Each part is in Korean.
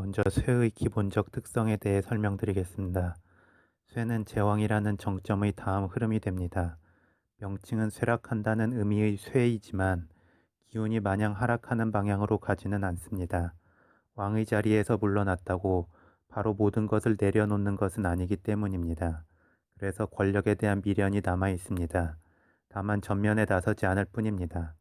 먼저 쇠의 기본적 특성에 대해 설명드리겠습니다. 쇠는 제왕이라는 정점의 다음 흐름이 됩니다. 명칭은 쇠락한다는 의미의 쇠이지만 기운이 마냥 하락하는 방향으로 가지는 않습니다. 왕의 자리에서 물러났다고 바로 모든 것을 내려놓는 것은 아니기 때문입니다. 그래서 권력에 대한 미련이 남아 있습니다. 다만 전면에 나서지 않을 뿐입니다.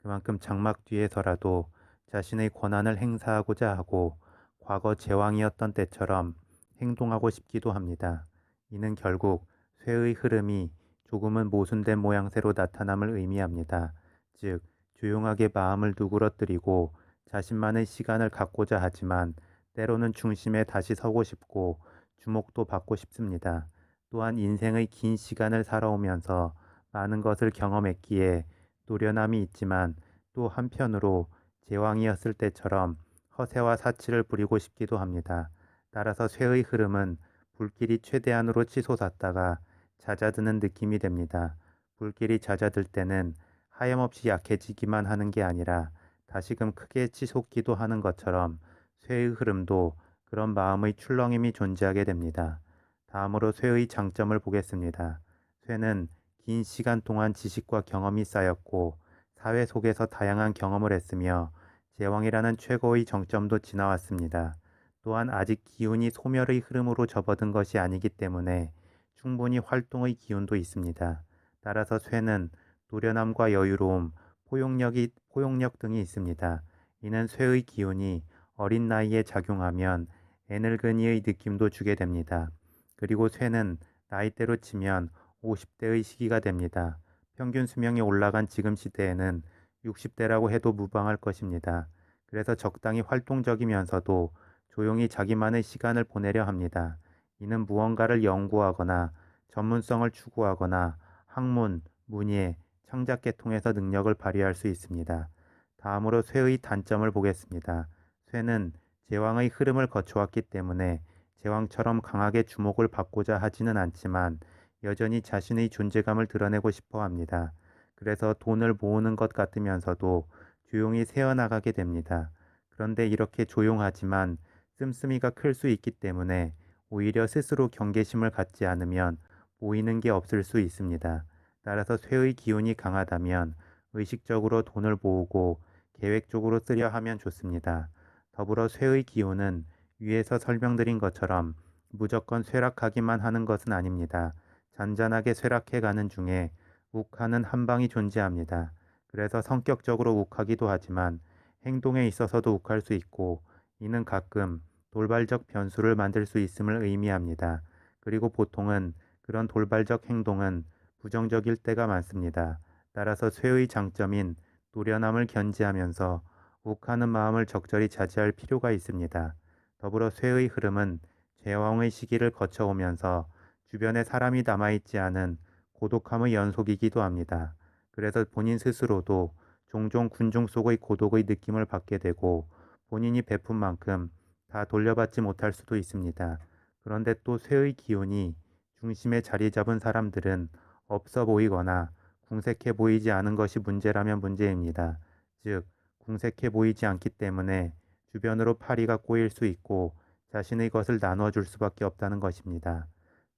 그만큼 장막 뒤에서라도 자신의 권한을 행사하고자 하고 과거 제왕이었던 때처럼 행동하고 싶기도 합니다. 이는 결국 쇠의 흐름이 조금은 모순된 모양새로 나타남을 의미합니다. 즉, 조용하게 마음을 누그러뜨리고 자신만의 시간을 갖고자 하지만 때로는 중심에 다시 서고 싶고 주목도 받고 싶습니다. 또한 인생의 긴 시간을 살아오면서 많은 것을 경험했기에 노련함이 있지만 또 한편으로 제왕이었을 때처럼 허세와 사치를 부리고 싶기도 합니다. 따라서 쇠의 흐름은 불길이 최대한으로 치솟았다가 잦아드는 느낌이 됩니다. 불길이 잦아들 때는 하염없이 약해지기만 하는 게 아니라 다시금 크게 치솟기도 하는 것처럼 쇠의 흐름도 그런 마음의 출렁임이 존재하게 됩니다. 다음으로 쇠의 장점을 보겠습니다. 쇠는 긴 시간 동안 지식과 경험이 쌓였고 사회 속에서 다양한 경험을 했으며 제왕이라는 최고의 정점도 지나왔습니다. 또한 아직 기운이 소멸의 흐름으로 접어든 것이 아니기 때문에 충분히 활동의 기운도 있습니다. 따라서 쇠는 노련함과 여유로움, 포용력 등이 있습니다. 이는 쇠의 기운이 어린 나이에 작용하면 애늙은이의 느낌도 주게 됩니다. 그리고 쇠는 나이대로 치면 50대의 시기가 됩니다. 평균 수명이 올라간 지금 시대에는 60대라고 해도 무방할 것입니다. 그래서 적당히 활동적이면서도 조용히 자기만의 시간을 보내려 합니다. 이는 무언가를 연구하거나 전문성을 추구하거나 학문, 문예, 창작계 통해서 능력을 발휘할 수 있습니다. 다음으로 쇠의 단점을 보겠습니다. 쇠는 제왕의 흐름을 거쳐왔기 때문에 제왕처럼 강하게 주목을 받고자 하지는 않지만 여전히 자신의 존재감을 드러내고 싶어 합니다. 그래서 돈을 모으는 것 같으면서도 조용히 새어나가게 됩니다. 그런데 이렇게 조용하지만 씀씀이가 클 수 있기 때문에 오히려 스스로 경계심을 갖지 않으면 보이는 게 없을 수 있습니다. 따라서 쇠의 기운이 강하다면 의식적으로 돈을 모으고 계획적으로 쓰려 하면 좋습니다. 더불어 쇠의 기운은 위에서 설명드린 것처럼 무조건 쇠락하기만 하는 것은 아닙니다. 잔잔하게 쇠락해 가는 중에 욱하는 한 방이 존재합니다. 그래서 성격적으로 욱하기도 하지만 행동에 있어서도 욱할 수 있고 이는 가끔 돌발적 변수를 만들 수 있음을 의미합니다. 그리고 보통은 그런 돌발적 행동은 부정적일 때가 많습니다. 따라서 쇠의 장점인 노련함을 견지하면서 욱하는 마음을 적절히 자제할 필요가 있습니다. 더불어 쇠의 흐름은 제왕의 시기를 거쳐오면서 주변에 사람이 남아있지 않은 고독함의 연속이기도 합니다. 그래서 본인 스스로도 종종 군중 속의 고독의 느낌을 받게 되고 본인이 베푼 만큼 다 돌려받지 못할 수도 있습니다. 그런데 또 쇠의 기운이 중심에 자리 잡은 사람들은 없어 보이거나 궁색해 보이지 않은 것이 문제라면 문제입니다. 즉, 궁색해 보이지 않기 때문에 주변으로 파리가 꼬일 수 있고 자신의 것을 나눠줄 수밖에 없다는 것입니다.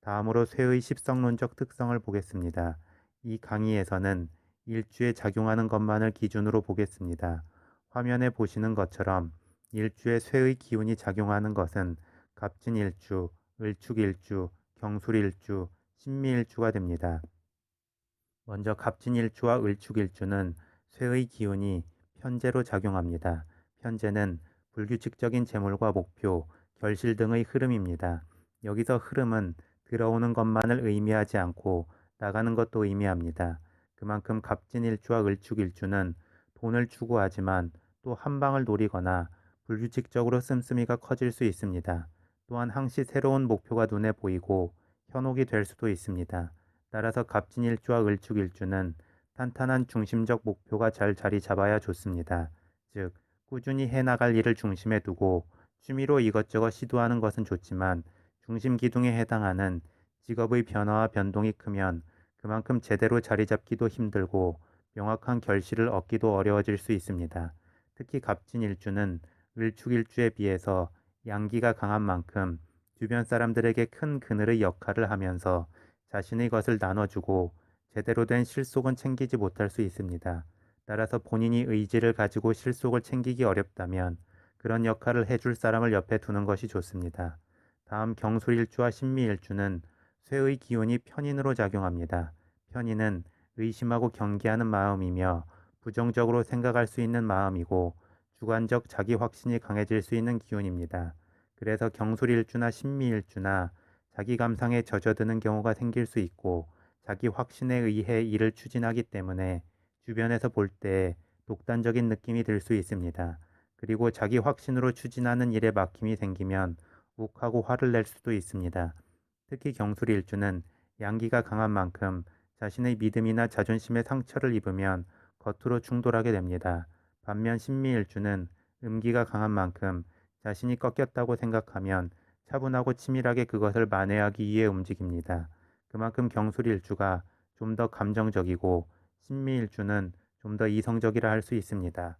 다음으로 쇠의 십성론적 특성을 보겠습니다. 이 강의에서는 일주에 작용하는 것만을 기준으로 보겠습니다. 화면에 보시는 것처럼 일주에 쇠의 기운이 작용하는 것은 갑진일주, 을축일주, 경술일주, 신미일주가 됩니다. 먼저 갑진일주와 을축일주는 쇠의 기운이 편재로 작용합니다. 편재는 불규칙적인 재물과 목표, 결실 등의 흐름입니다. 여기서 흐름은 들어오는 것만을 의미하지 않고 나가는 것도 의미합니다. 그만큼 갑진일주와 을축일주는 돈을 추구하지만 또 한 방을 노리거나 불규칙적으로 씀씀이가 커질 수 있습니다. 또한 항시 새로운 목표가 눈에 보이고 현혹이 될 수도 있습니다. 따라서 갑진일주와 을축일주는 탄탄한 중심적 목표가 잘 자리 잡아야 좋습니다. 즉, 꾸준히 해나갈 일을 중심에 두고 취미로 이것저것 시도하는 것은 좋지만 중심 기둥에 해당하는 직업의 변화와 변동이 크면 그만큼 제대로 자리 잡기도 힘들고 명확한 결실을 얻기도 어려워질 수 있습니다. 특히 갑진일주는 을축일주에 비해서 양기가 강한 만큼 주변 사람들에게 큰 그늘의 역할을 하면서 자신의 것을 나눠주고 제대로 된 실속은 챙기지 못할 수 있습니다. 따라서 본인이 의지를 가지고 실속을 챙기기 어렵다면 그런 역할을 해줄 사람을 옆에 두는 것이 좋습니다. 다음 경술일주와 신미일주는 쇠의 기운이 편인으로 작용합니다. 편인은 의심하고 경계하는 마음이며 부정적으로 생각할 수 있는 마음이고 주관적 자기 확신이 강해질 수 있는 기운입니다. 그래서 경술일주나 신미일주나 자기 감상에 젖어드는 경우가 생길 수 있고 자기 확신에 의해 일을 추진하기 때문에 주변에서 볼 때 독단적인 느낌이 들 수 있습니다. 그리고 자기 확신으로 추진하는 일에 막힘이 생기면 욱하고 화를 낼 수도 있습니다. 특히 경술일주는 양기가 강한 만큼 자신의 믿음이나 자존심에 상처를 입으면 겉으로 충돌하게 됩니다. 반면 신미일주는 음기가 강한 만큼 자신이 꺾였다고 생각하면 차분하고 치밀하게 그것을 만회하기 위해 움직입니다. 그만큼 경술일주가 좀 더 감정적이고 신미일주는 좀 더 이성적이라 할 수 있습니다.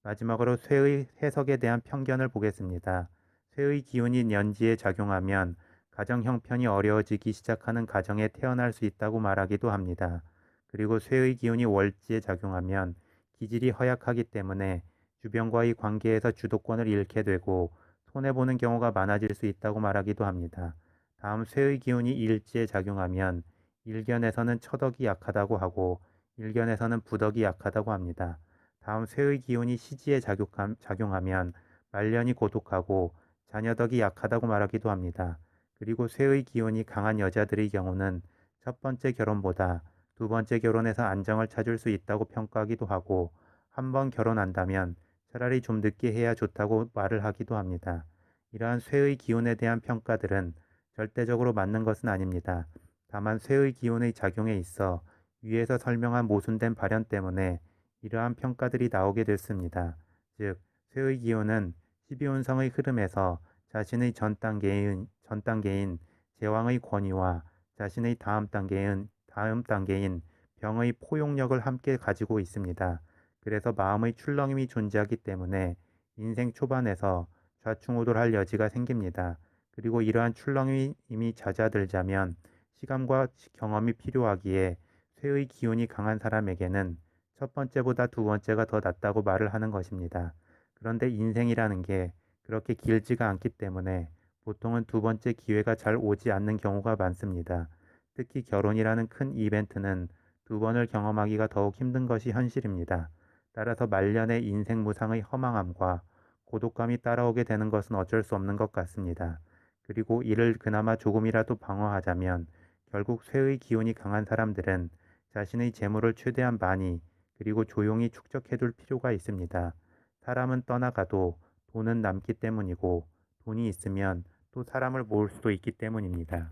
마지막으로 쇠의 해석에 대한 편견을 보겠습니다. 쇠의 기운이 년지에 작용하면 가정 형편이 어려워지기 시작하는 가정에 태어날 수 있다고 말하기도 합니다. 그리고 쇠의 기운이 월지에 작용하면 기질이 허약하기 때문에 주변과의 관계에서 주도권을 잃게 되고 손해보는 경우가 많아질 수 있다고 말하기도 합니다. 다음 쇠의 기운이 일지에 작용하면 일견에서는 처덕이 약하다고 하고 일견에서는 부덕이 약하다고 합니다. 다음 쇠의 기운이 시지에 작용하면 말년이 고독하고 자녀덕이 약하다고 말하기도 합니다. 그리고 쇠의 기운이 강한 여자들의 경우는 첫 번째 결혼보다 두 번째 결혼에서 안정을 찾을 수 있다고 평가하기도 하고 한 번 결혼한다면 차라리 좀 늦게 해야 좋다고 말을 하기도 합니다. 이러한 쇠의 기운에 대한 평가들은 절대적으로 맞는 것은 아닙니다. 다만 쇠의 기운의 작용에 있어 위에서 설명한 모순된 발현 때문에 이러한 평가들이 나오게 됐습니다. 즉, 쇠의 기운은 12운성의 흐름에서 자신의 전 단계인 제왕의 권위와 자신의 다음 단계인 병의 포용력을 함께 가지고 있습니다. 그래서 마음의 출렁임이 존재하기 때문에 인생 초반에서 좌충우돌할 여지가 생깁니다. 그리고 이러한 출렁임이 잦아들자면 시간과 경험이 필요하기에 쇠의 기운이 강한 사람에게는 첫 번째보다 두 번째가 더 낫다고 말을 하는 것입니다. 그런데 인생이라는 게 그렇게 길지가 않기 때문에 보통은 두 번째 기회가 잘 오지 않는 경우가 많습니다. 특히 결혼이라는 큰 이벤트는 두 번을 경험하기가 더욱 힘든 것이 현실입니다. 따라서 말년의 인생 무상의 허망함과 고독감이 따라오게 되는 것은 어쩔 수 없는 것 같습니다. 그리고 이를 그나마 조금이라도 방어하자면 결국 쇠의 기운이 강한 사람들은 자신의 재물을 최대한 많이 그리고 조용히 축적해둘 필요가 있습니다. 사람은 떠나가도 돈은 남기 때문이고 돈이 있으면 또 사람을 모을 수도 있기 때문입니다.